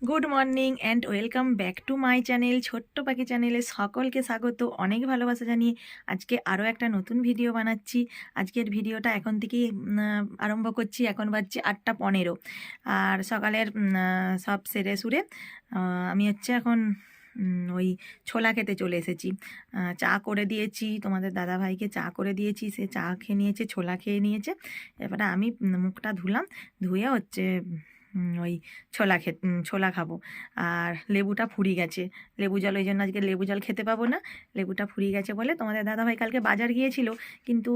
Good morning and welcome back to my channel ছোট্ট পাখি চ্যানেলে সকলকে স্বাগত। অনেক ভালোবাসা জানিয়ে আজকে আরও একটা নতুন ভিডিও বানাচ্ছি। আজকের ভিডিওটা এখন থেকেই আরম্ভ করছি। এখন বাজছে 8:15 আর সকালের সব সেরে সুরে আমি এখন ওই ছোলা খেতে চলে এসেছি। চা করে দিয়েছি, তোমাদের দাদাভাইকে চা করে দিয়েছি, সে চা খেয়ে নিয়েছে, ছোলা খেয়ে নিয়েছে। এবারে আমি মুখটা ধুলাম, ধুয়ে ওই ছোলা খাবো। আর লেবুটা ফুরিয়ে গেছে, লেবু জল, ওই জন্য আজকে লেবু জল খেতে পাবো না। লেবুটা ফুরিয়ে গেছে বলে তোমাদের দাদাভাই কালকে বাজার গিয়েছিল, কিন্তু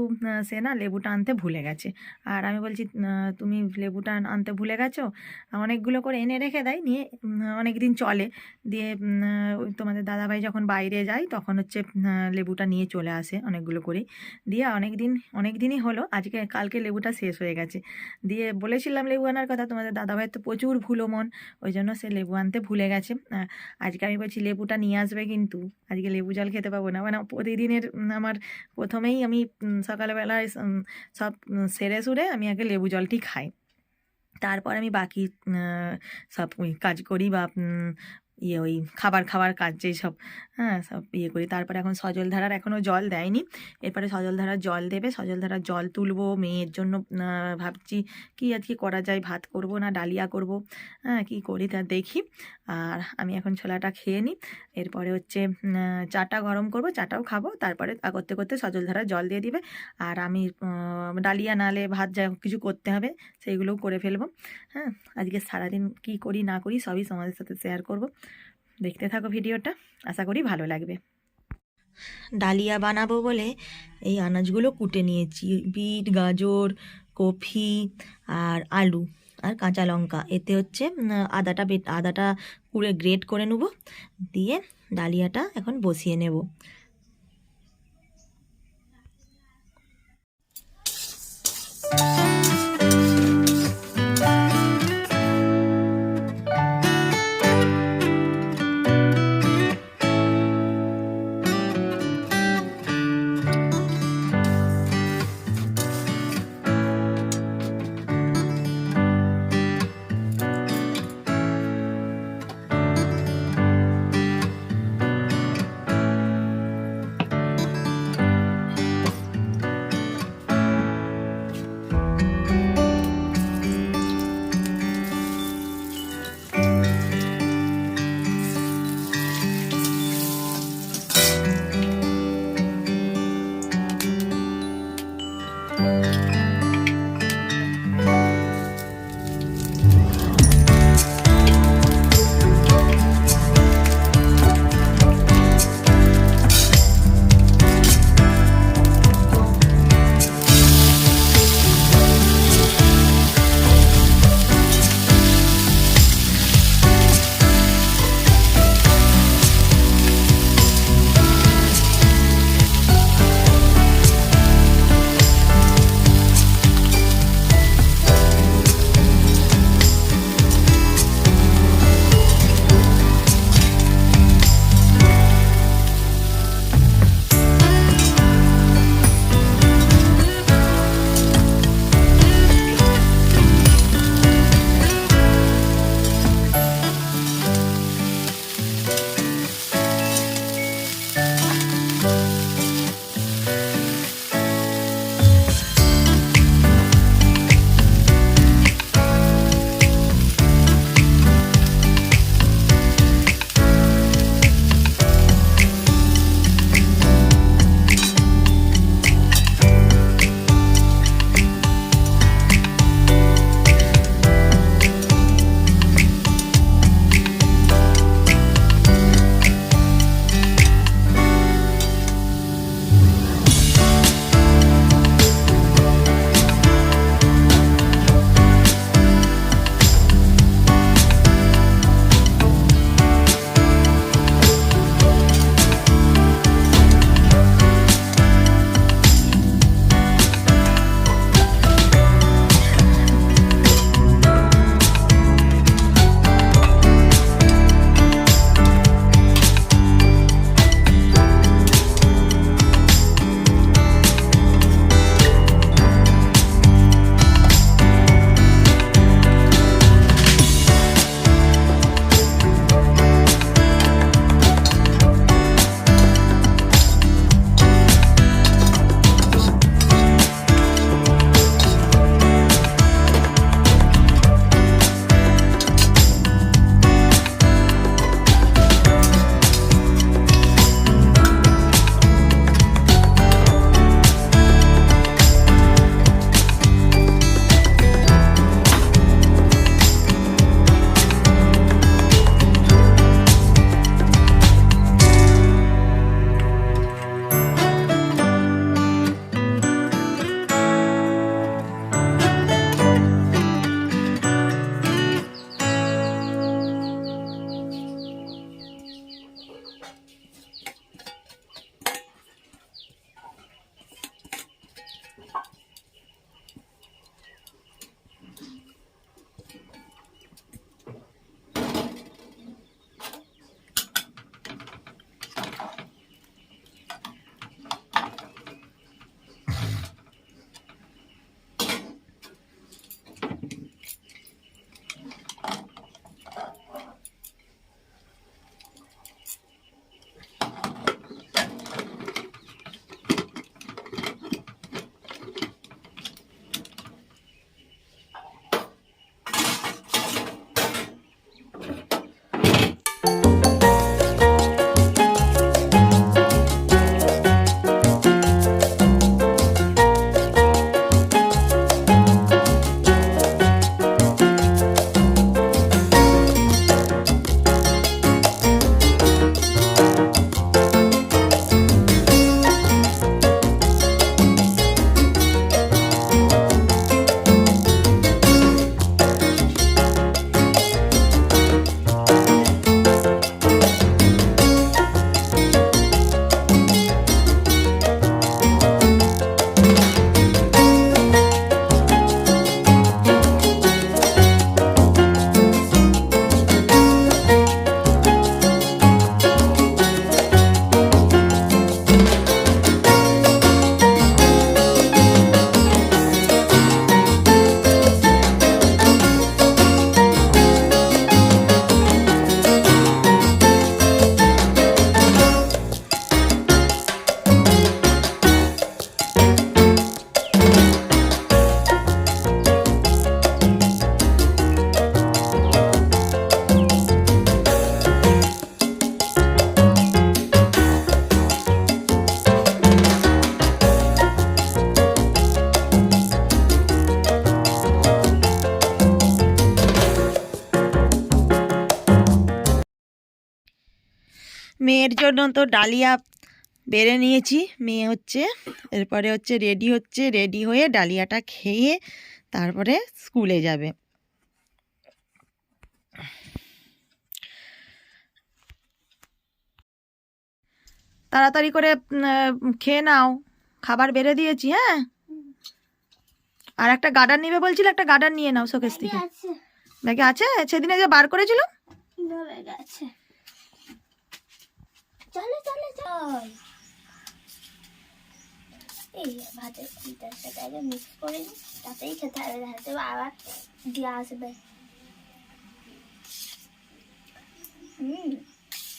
সে না লেবুটা আনতে ভুলে গেছে। আর আমি বলছি তুমি লেবুটা আনতে ভুলে গেছো? অনেকগুলো করে এনে রেখে দেয়, নিয়ে অনেক দিন চলে। দিয়ে ওই তোমাদের দাদাভাই যখন বাইরে যায় তখন লেবুটা নিয়ে চলে আসে অনেকগুলো করে। দিয়ে অনেক দিনই হলো, কালকে লেবুটা শেষ হয়ে গেছে। দিয়ে বলেছিলাম লেবু আনার কথা, তোমাদের দাদাভাইয়ের তো প্রচুর ভুলো মন, ওই জন্য সে লেবু আনতে ভুলে গেছে। আজকে আমি বলছি লেবুটা নিয়ে আসবে, কিন্তু আজকে লেবু জল খেতে পাবো না। মানে প্রতিদিনের আমার প্রথমেই আমি সকালবেলায় সব সেরে সুরে আমি আগে লেবু জলটি খাই, তারপর আমি বাকি সব কাজ করি, বা ওই খাবার কাজ যেই সব, হ্যাঁ, সব করি। তারপরে এখন সজলধারার এখনও জল দেয়নি, এরপরে সজলধারার জল দেবে। সজলধারার জল তুলবো মেয়ের জন্য। ভাবছি কি আজকে করা যায়, ভাত করব না ডালিয়া করব, হ্যাঁ, কী করি তা দেখি। আর আমি এখন ছোলাটা খেয়ে নিই, এরপরে চাটা গরম করব, চাটাও খাবো। তারপরে করতে করতে সজলধারার জল দিয়ে দিবে, আর আমি ডালিয়া নালে ভাত যা কিছু করতে হবে সেইগুলোও করে ফেলবো। হ্যাঁ, আজকে সারাদিন কি করি না করি সবই তোমাদের সাথে শেয়ার করব। দেখতে থাকো ভিডিওটা, আশা করি ভালো লাগবে। ডালিয়া বানাবো বলে এই আনাজগুলো কুটে নিয়েছি, বিট, গাজর, কফি আর আলু আর কাঁচা লঙ্কা। এতে আদাটা পুরো গ্রেট করে নেব, দিয়ে ডালিয়াটা এখন বসিয়ে নেব। মেয়ের জন্য তো ডালিয়া বেড়ে নিয়েছি, মেয়ে হচ্ছে এরপরে হচ্ছে রেডি হয়ে ডালিয়াটা খেয়ে তারপরে স্কুলে যাবে। তাড়াতাড়ি করে খেয়ে নাও, খাবার বেড়ে দিয়েছি। হ্যাঁ, আর একটা গার্ডার নিবে বলছিল, একটা গার্ডার নিয়ে নাও শোকেস থেকে। ব্যাগে আছে, সেদিনে যে বার করেছিল। এই ভাতের কুইটার সাথে আগে মিক্স করে নিই, তাতেই খেতে হবে, হাতে আবার দিয়ে আসবে।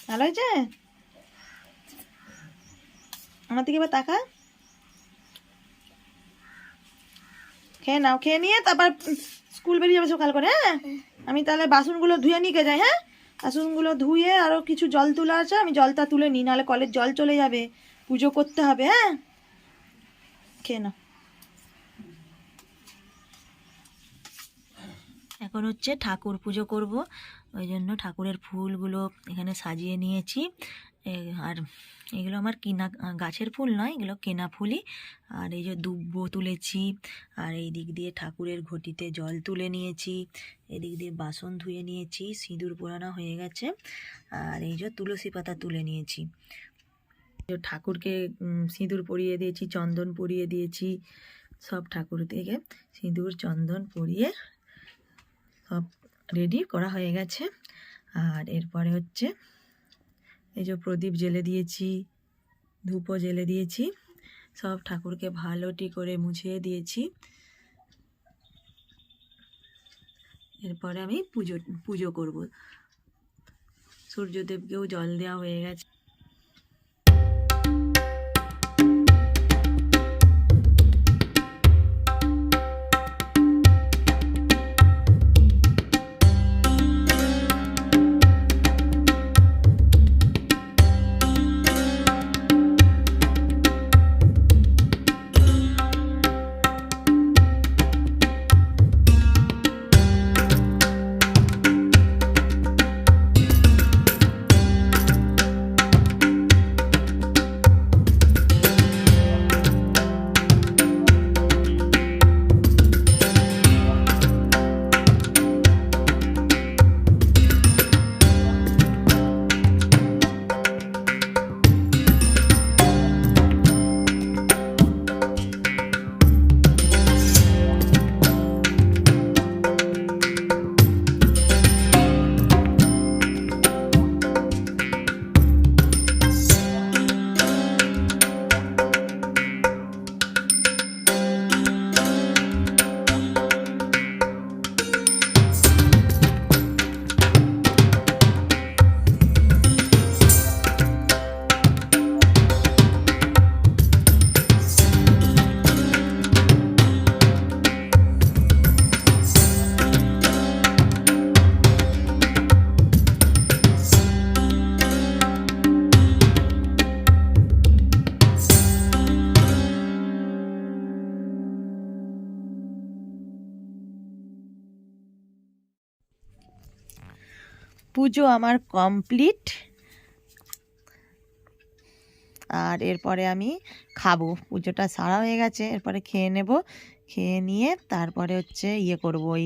ভালো হয়েছে? আমার দিকে এবার তাকা, খেয়ে নাও, খেয়ে নিয়ে তারপর স্কুল বেরিয়ে যাবে সকাল করে। হ্যাঁ, আমি তাহলে বাসনগুলো ধুয়ে নিয়ে যাই। হ্যাঁ, বাসনগুলো ধুয়ে আরও কিছু জল তোলা আছে, আমি জলটা তুলে নিই, নাহলে কলের জল চলে যাবে, পুজো করতে হবে। হ্যাঁ, খেয়ে নাও। এখন হচ্ছে ঠাকুর পুজো করব, ওই জন্য ঠাকুরের ফুলগুলো এখানে সাজিয়ে নিয়েছি। আর এগুলো আমার কিনা গাছের ফুল নয়, এগুলো কেনা ফুলই। আর এই যে দুব্বো তুলেছি, আর এই দিক দিয়ে ঠাকুরের ঘটিতে জল তুলে নিয়েছি, এদিক দিয়ে বাসন ধুয়ে নিয়েছি, সিঁদুর পোড়ানো হয়ে গেছে, আর এই যে তুলসী পাতা তুলে নিয়েছি। ঠাকুরকে সিঁদুর পরিয়ে দিয়েছি, চন্দন পরিয়ে দিয়েছি, সব ঠাকুর থেকে সিঁদুর চন্দন পরিয়ে সব রেডি করা হয়ে গেছে। আর এরপরে হচ্ছে এই যে প্রদীপ জ্বেলে দিয়েছি, ধূপও জ্বেলে দিয়েছি, সব ঠাকুরকে ভালোটি করে মুছিয়ে দিয়েছি। এরপরে আমি পুজো করব। সূর্যদেবকেও জল দেওয়া হয়ে গেছে। পুজো আমার কমপ্লিট। আর এরপরে আমি খাবো, পুজোটা সারা হয়ে গেছে, এরপরে খেয়ে নেব, খেয়ে নিয়ে তারপরে হচ্ছে করব, ওই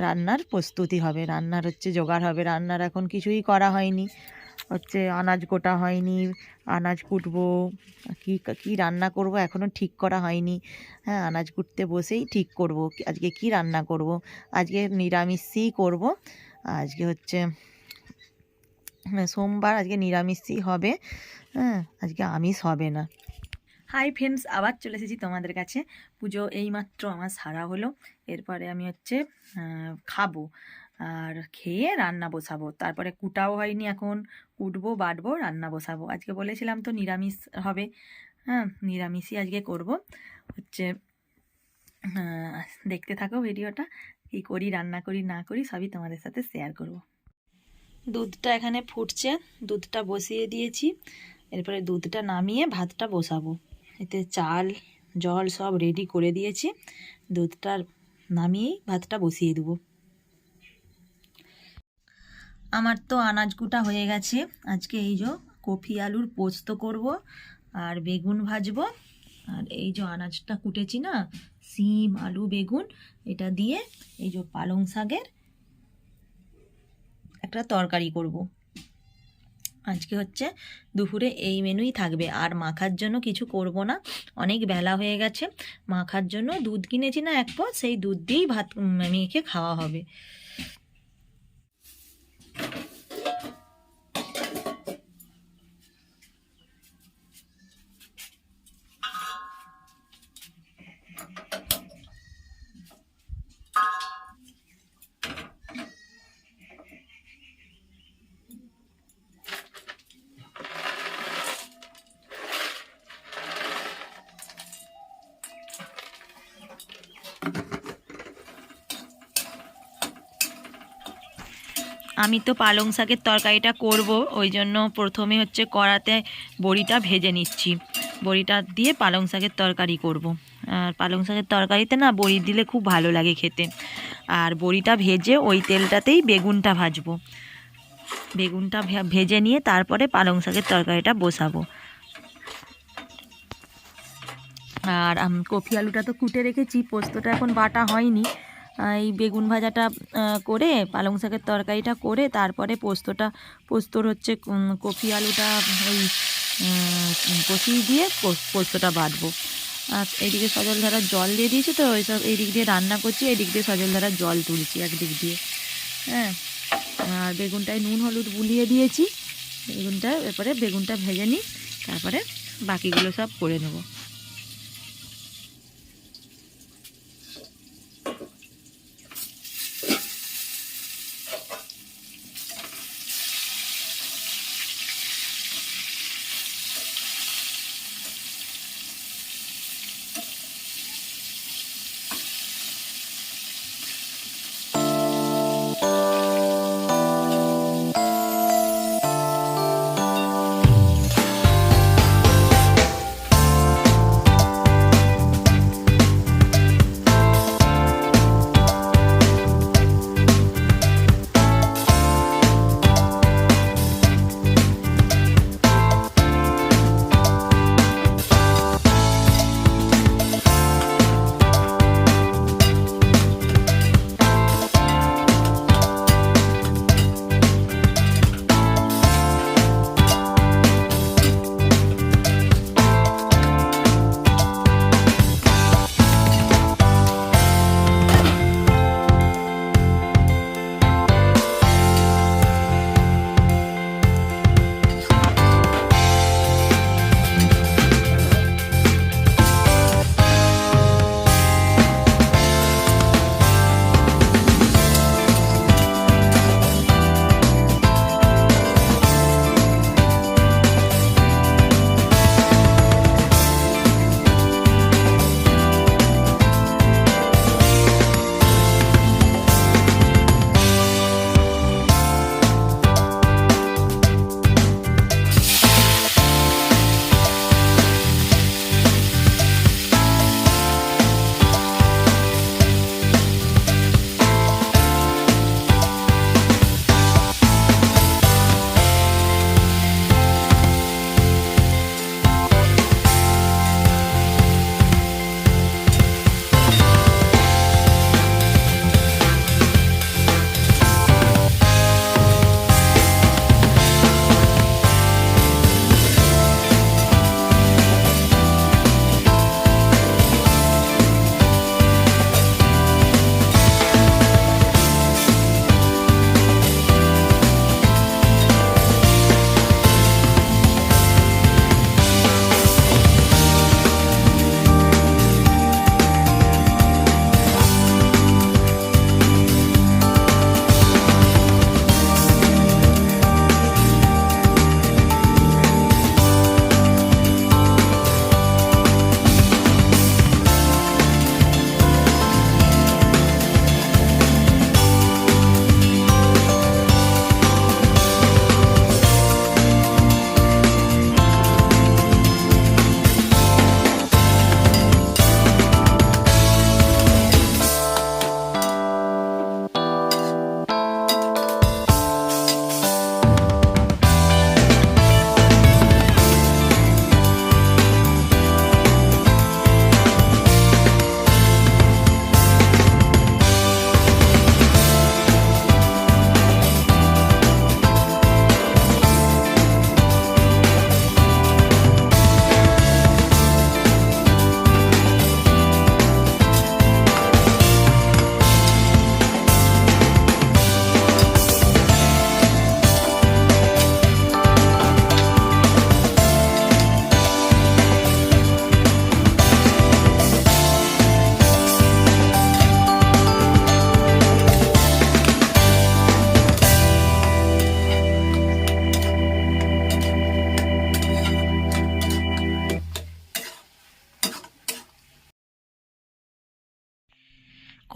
রান্নার প্রস্তুতি হবে, রান্নার হচ্ছে জোগাড় হবে। রান্নার এখন কিছুই করা হয়নি, হচ্ছে আনাজ কোটা হয়নি, আনাজ কুটবো, কি রান্না করব এখনও ঠিক করা হয়নি। হ্যাঁ, আনাজ কুটতে বসেই ঠিক করব আজকে কি রান্না করব। আজকে নিরামিষই করব, আজকে হচ্ছে সোমবার, আজকে নিরামিষই হবে। হ্যাঁ, আজকে আমিষ হবে না। হাই ফ্রেন্ডস, আবার চলে এসেছি তোমাদের কাছে। পুজো এইমাত্র আমার সারা হলো, এরপরে আমি হচ্ছে খাবো, আর খেয়ে রান্না বসাবো। তারপরে কুটাও হয়নি, এখন কুটবো, বাটবো, রান্না বসাবো। আজকে বলেছিলাম তো নিরামিষ হবে। হ্যাঁ, নিরামিষই আজকে করব। হচ্ছে দেখতে থাকো ভিডিওটা, কী করি, রান্না করি না করি সবই তোমাদের সাথে শেয়ার করব। দুধটা এখানে ফুটছে, দুধটা বসিয়ে দিয়েছি, এরপরে দুধটা নামিয়ে ভাতটা বসাবো। এতে চাল জল সব রেডি করে দিয়েছি, দুধটা নামিয়েই ভাতটা বসিয়ে দেবো। আমার তো আনাজ কুটা হয়ে গেছে। আজকে এই যে কফি আলুর পোস্ত করব আর বেগুন ভাজবো। আর এই যে আনাজটা কুটেছি না, সিম আলু বেগুন, এটা দিয়ে এই যে পালং শাকের একটা তরকারি করব। আজকে হচ্ছে দুপুরে এই মেনুই থাকবে, আর মাখার জন্য কিছু করব না, অনেক বেলা হয়ে গেছে। মাখার জন্য দুধ কিনেছি না এক পদ, সেই দুধ দিয়েই ভাত মেখে খাওয়া হবে। আমি তো পালং শাকের তরকারিটা করব, ওই জন্য প্রথমে হচ্ছে কড়াতে বড়িটা ভেজে নিচ্ছি। বড়িটা দিয়ে পালং শাকের তরকারি করব। আর পালং শাকের তরকারিতে না বড়ি দিলে খুব ভালো লাগে খেতে। আর বড়িটা ভেজে ওই তেলটাতেই বেগুনটা ভাজবো। বেগুনটা ভেজে নিয়ে তারপরে পালং শাকের তরকারিটা বসাবো। আর কফি আলুটা তো কুটে রেখেছি, পোস্তটা এখন বাটা হয়নি। এই বেগুন ভাজাটা করে পালং শাকের তরকারিটা করে তারপরে পোস্তর হচ্ছে কফি আলুটা ওই কষিয়ে দিয়ে পোস্তটা বাটবো। আর এইদিকে সজল ধারার জল দিয়ে দিয়েছি, তো ওই সব এই দিক দিয়ে রান্না করছি, এদিক দিয়ে সজল ধারার জল তুলছি একদিক দিয়ে। হ্যাঁ, আর বেগুনটায় নুন হলুদ বুলিয়ে দিয়েছি। এরপরে বেগুনটা ভেজে নিই, তারপরে বাকিগুলো সব করে নেবো।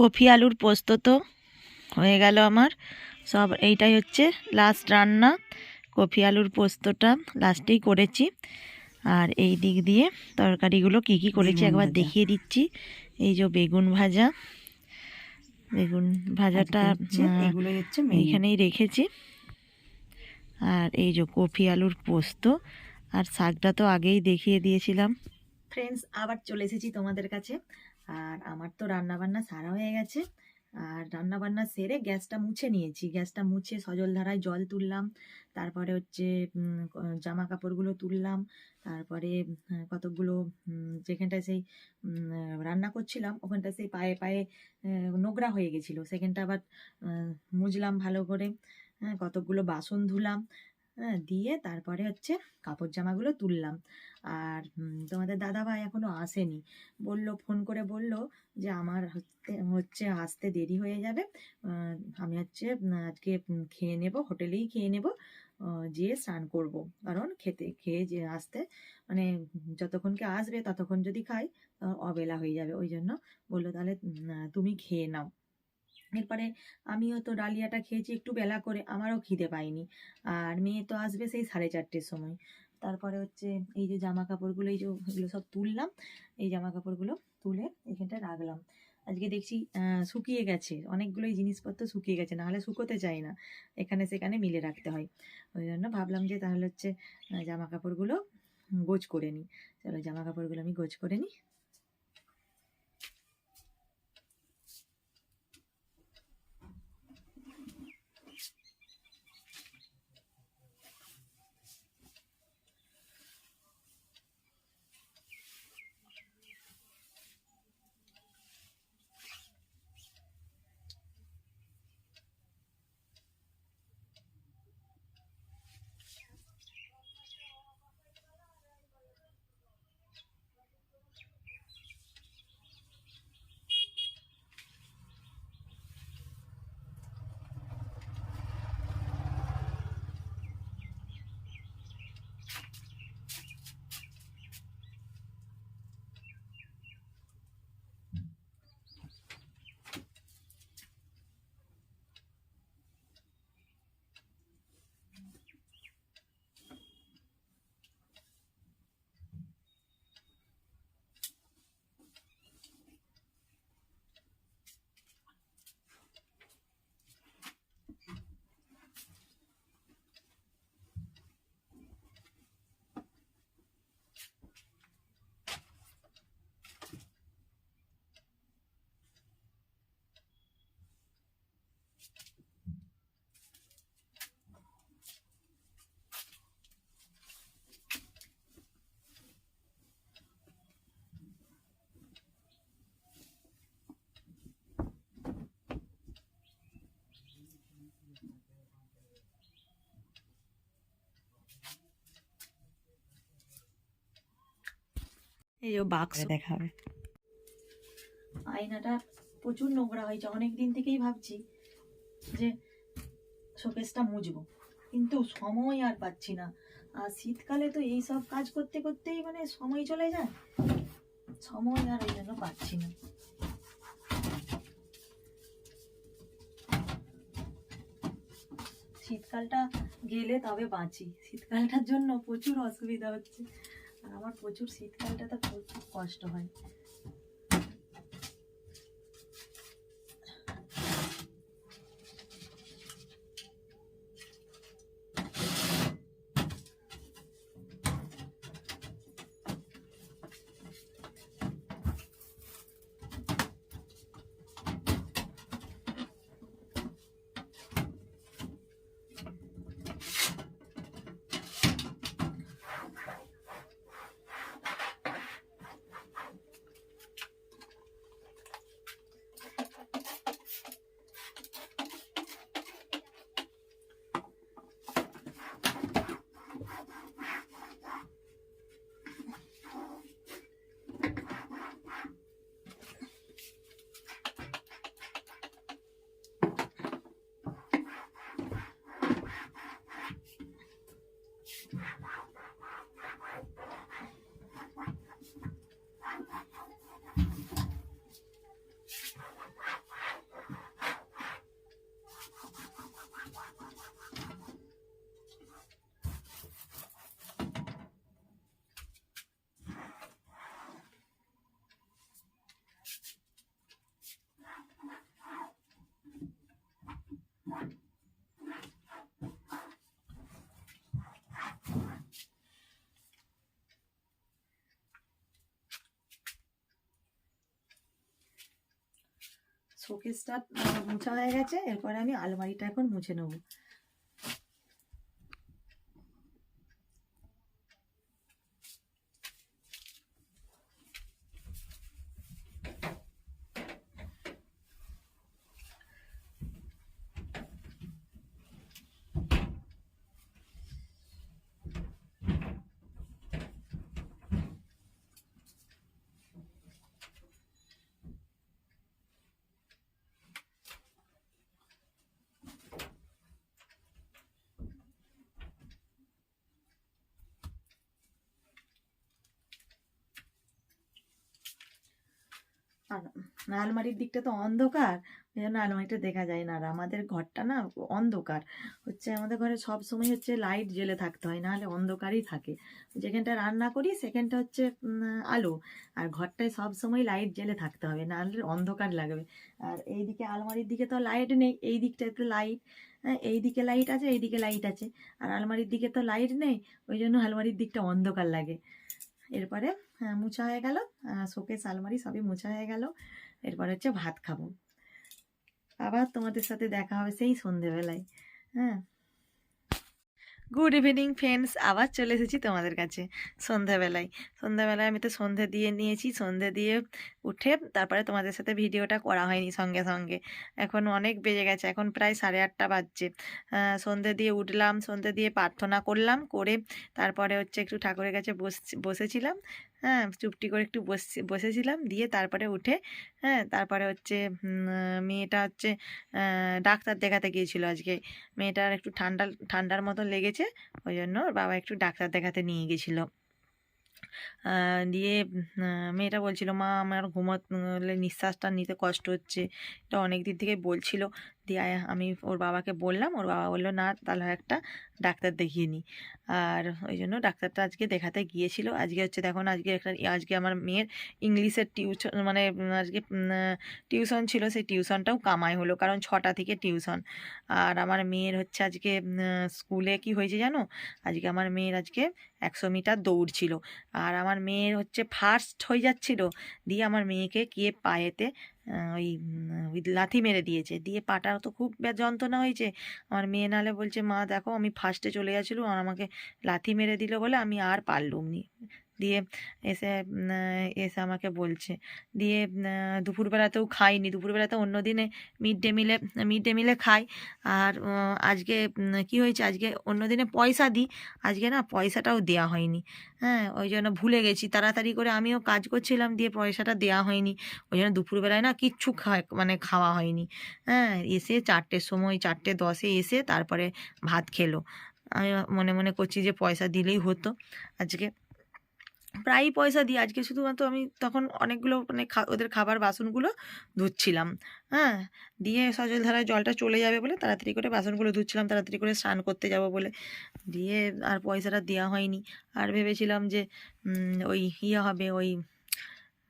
কফি আলুর পোস্ত তো হয়ে গেল আমার সব। এইটাই হচ্ছে লাস্ট রান্না। কফি আলুর পোস্তটা লাস্টেই করেছি। আর এই দিক দিয়ে তরকারিগুলো কি কি করেছি একবার দেখিয়ে দিচ্ছি। এই যে বেগুন ভাজা, বেগুন ভাজাটা এগুলোই হচ্ছে এইখানেই রেখেছি। আর এই যে কফি আলুর পোস্ত, আর শাকটা তো আগেই দেখিয়ে দিয়েছিলাম। ফ্রেন্ডস, আবার চলে এসেছি তোমাদের কাছে। আর আমার তো রান্নাবান্না সারা হয়ে গেছে। আর রান্নাবান্না সেরে গ্যাসটা মুছে নিয়েছি। গ্যাসটা মুছে সজল ধারায় জল তুললাম। তারপরে হচ্ছে জামা কাপড়গুলো তুললাম। তারপরে কতকগুলো যেখানটায় সেই রান্না করছিলাম ওখানটা সেই পায়ে পায়ে নোংরা হয়ে গেছিলো, সেখানটা আবার মুছলাম ভালো করে। হ্যাঁ, কতকগুলো বাসন ধুলাম। হ্যাঁ, দিয়ে তারপরে হচ্ছে কাপড় জামাগুলো তুললাম। আর তোমাদের দাদাভাই এখনো আসেনি। ফোন করে বলল যে আমার হচ্ছে আসতে দেরি হয়ে যাবে। আমি হচ্ছে আজকে খেয়ে নেব, হোটেলেই খেয়ে নেব, যেয়ে স্নান করব। কারণ খেয়ে যে আসতে মানে যতক্ষণকে আসবে ততক্ষণ যদি খাই অবেলা হয়ে যাবে। ওই জন্য বললো তাহলে তুমি খেয়ে নাও। এরপরে আমিও তো ডালিয়াটা খেয়েছি একটু বেলা করে, আমারও খিদে পাইনি। আর মেয়ে তো আসবে সেই 4:30-র সময়। তারপরে হচ্ছে এই যে জামা কাপড়গুলো, এই যে এগুলো সব তুললাম। এই জামা কাপড়গুলো তুলে এখানটা রাখলাম। আজকে দেখছি শুকিয়ে গেছে, অনেকগুলোই জিনিসপত্র শুকিয়ে গেছে, নাহলে শুকোতে চাই না, এখানে সেখানে মিলে রাখতে হয়। ওই জন্য ভাবলাম যে তাহলে হচ্ছে জামা কাপড়গুলো গোছ করে নিই। চলো জামা কাপড়গুলো আমি গোছ করে নিই। এই যে বাক্স দেখা হবে। আয়নাটা প্রচুর নোংরা হয়েছে, অনেক দিন থেকেই ভাবছি যে শোকেসটা মুছবো, কিন্তু সময় আর পাচ্ছি না। আর শীতকালে তো এই সব কাজ করতে করতেই মানে সময় চলে যায়, সময় আর এই জন্য পাচ্ছি না। শীতকালটা গেলে তবে বাঁচি, শীতকালটার জন্য প্রচুর অসুবিধা হচ্ছে। আর আমার প্রচুর শীতকালটাতে খুব কষ্ট হয়। শোকেসটা মোছা হয়ে গেছে, এরপরে আমি আলমারিটা এখন মুছে নেবো। আর আলমারির দিকটা তো অন্ধকার, ওই জন্য আলমারিটা দেখা যায় না। আর আমাদের ঘরটা না অন্ধকার, হচ্ছে আমাদের ঘরে সব সময় হচ্ছে লাইট জ্বেলে থাকতে হয়, নাহলে অন্ধকারই থাকে। যেখানটা রান্না করি সেখানটা হচ্ছে আলো, আর ঘরটায় সব সময় লাইট জ্বেলে থাকতে হবে, নাহলে অন্ধকার লাগবে। আর এইদিকে আলমারির দিকে তো লাইট নেই, এই দিকটাতে লাইট, এই দিকে লাইট আছে, এই দিকে লাইট আছে, আর আলমারির দিকে তো লাইট নেই, ওই জন্য আলমারির দিকটা অন্ধকার লাগে। এরপরে মোছা হয়ে গেল, শোকেস আলমারি সবই মোছা হয়ে গেল। এরপরে হচ্ছে ভাত খাবো, আবার তোমাদের সাথে দেখা হবে সেই সন্ধেবেলায়। হ্যাঁ, গুড ইভিনিং ফ্রেন্ডস, আবার চলে এসেছি তোমাদের কাছে সন্ধ্যাবেলায়। সন্ধ্যাবেলায় আমি তো সন্ধে দিয়ে নিয়েছি, সন্ধে দিয়ে উঠে তারপরে তোমাদের সাথে ভিডিওটা করা হয়নি সঙ্গে সঙ্গে। এখন অনেক বেজে গেছে, এখন প্রায় 8:30 বাজছে। সন্ধে দিয়ে উঠলাম, সন্ধে দিয়ে প্রার্থনা করলাম, করে তারপরে হচ্ছে একটু ঠাকুরের কাছে বসেছিলাম। হ্যাঁ, চুপটি করে একটু বসেছিলাম, দিয়ে তারপরে উঠে, হ্যাঁ, তারপরে হচ্ছে মেয়েটা হচ্ছে ডাক্তার দেখাতে গিয়েছিল আজকে। মেয়েটার একটু ঠান্ডার মতো লেগেছে, ওই জন্য ওর বাবা একটু ডাক্তার দেখাতে নিয়ে গেছিলো। দিয়ে মেয়েটা বলছিল, মা আমার ঘুমোলে নিঃশ্বাসটা নিতে কষ্ট হচ্ছে, এটা অনেক দিন থেকে বলছিল। দিয়ে আমি ওর বাবাকে বললাম, ওর বাবা বললো না তাহলে একটা ডাক্তার দেখিয়ে নিই। আর ওই জন্য ডাক্তারটা আজকে দেখাতে গিয়েছিল। আজকে হচ্ছে দেখুন, আজকে আমার মেয়ের ইংলিশের টিউশন, মানে আজকে টিউশন ছিল, সেই টিউশনটাও কামাই হলো, কারণ 6টা থেকে টিউশন। আর আমার মেয়ের হচ্ছে আজকে স্কুলে কি হয়েছে জানো, আজকে আমার মেয়ের আজকে 100 মিটার দৌড় ছিল, আর আমার মেয়ের হচ্ছে ফার্স্ট হয়ে যাচ্ছিল। দিয়ে আমার মেয়েকে কে পায়েতে ওই লাথি মেরে দিয়েছে, দিয়ে পাটা তো খুব যন্ত্রণা হয়েছে। আমার মেয়ে নালে বলছে, মা দেখো আমি ফার্স্টে চলে যাচ্ছিলাম, আর আমাকে লাথি মেরে দিল বলে আমি আর পারলুম নি। দিয়ে এসে আমাকে বলছে। দিয়ে দুপুরবেলাতেও খাইনি, দুপুরবেলাতে অন্য দিনে মিড ডে মিলে খাই। আর আজকে কি হয়েছে, আজকে অন্য দিনে পয়সা দিই, আজকে না পয়সাটাও দেওয়া হয়নি। হ্যাঁ, ওই জন্য ভুলে গেছি, তাড়াতাড়ি করে আমিও কাজ করছিলাম, দিয়ে পয়সাটা দেওয়া হয়নি। ওই জন্য দুপুরবেলায় না কিচ্ছু খাওয়া হয়নি। হ্যাঁ, এসে 4টের সময়, 4:10 এসে তারপরে ভাত খেলো। আমি মনে মনে করছি যে পয়সা দিলেই হতো। আজকে প্রায়ই পয়সা দিই, আজকে শুধুমাত্র আমি তখন অনেকগুলো মানে ওদের খাবার বাসনগুলো ধুচ্ছিলাম। হ্যাঁ, দিয়ে সজল ধারায় জলটা চলে যাবে বলে তাড়াতাড়ি করে বাসনগুলো ধুচ্ছিলাম, তাড়াতাড়ি করে স্নান করতে যাব বলে। দিয়ে আর পয়সাটা দেওয়া হয়নি। আর ভেবেছিলাম যে ওই হবে, ওই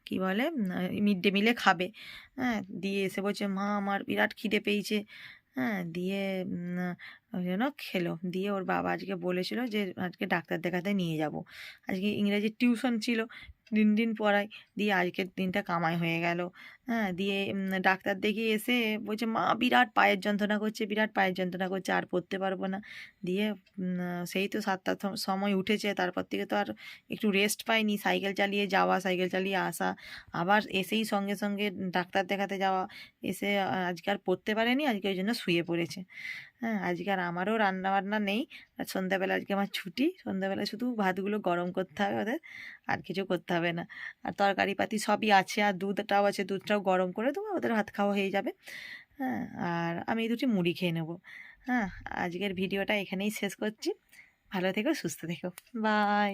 কি বলে মিড ডে মিলে খাবে। হ্যাঁ, দিয়ে এসে বলছে, মা আমার বিরাট খিদে পেয়েছে। হ্যাঁ, দিয়ে ওই জন্য খেলো। দিয়ে ওর বাবা আজকে বলেছিল যে আজকে ডাক্তার দেখাতে নিয়ে যাব। আজকে ইংরেজির টিউশন ছিল, দিন পড়াই, দিয়ে আজকের দিনটা কামাই হয়ে গেল। হ্যাঁ, দিয়ে ডাক্তার দেখিয়ে এসে বলছে, মা বিরাট পায়ের যন্ত্রণা করছে, বিরাট পায়ের যন্ত্রণা করছে, আর পড়তে পারবো না। দিয়ে সেই তো 7টার সময় উঠেছে, তারপর থেকে তো আর একটু রেস্ট পাইনি, সাইকেল চালিয়ে যাওয়া, সাইকেল চালিয়ে আসা, আবার এসেই সঙ্গে সঙ্গে ডাক্তার দেখাতে যাওয়া। এসে আজকে আর পড়তে পারেনি, আজকে ওই জন্য শুয়ে পড়েছে। হ্যাঁ, আজকে আর আমারও রান্নাবান্না নেই, আর সন্ধ্যাবেলা আজকে আমার ছুটি, সন্ধ্যাবেলা শুধু ভাতগুলো গরম করতে হবে ওদের, আর কিছু করতে হবে না। আর তরকারিপাতি সবই আছে, আর দুধটাও আছে, দুধটাও গরম করে দেবো, ওদের ভাত খাওয়া হয়ে যাবে। হ্যাঁ, আর আমি 2টি মুড়ি খেয়ে নেবো। হ্যাঁ, আজকের ভিডিওটা এখানেই শেষ করছি। ভালো থেকো, সুস্থ থেকো, বাই।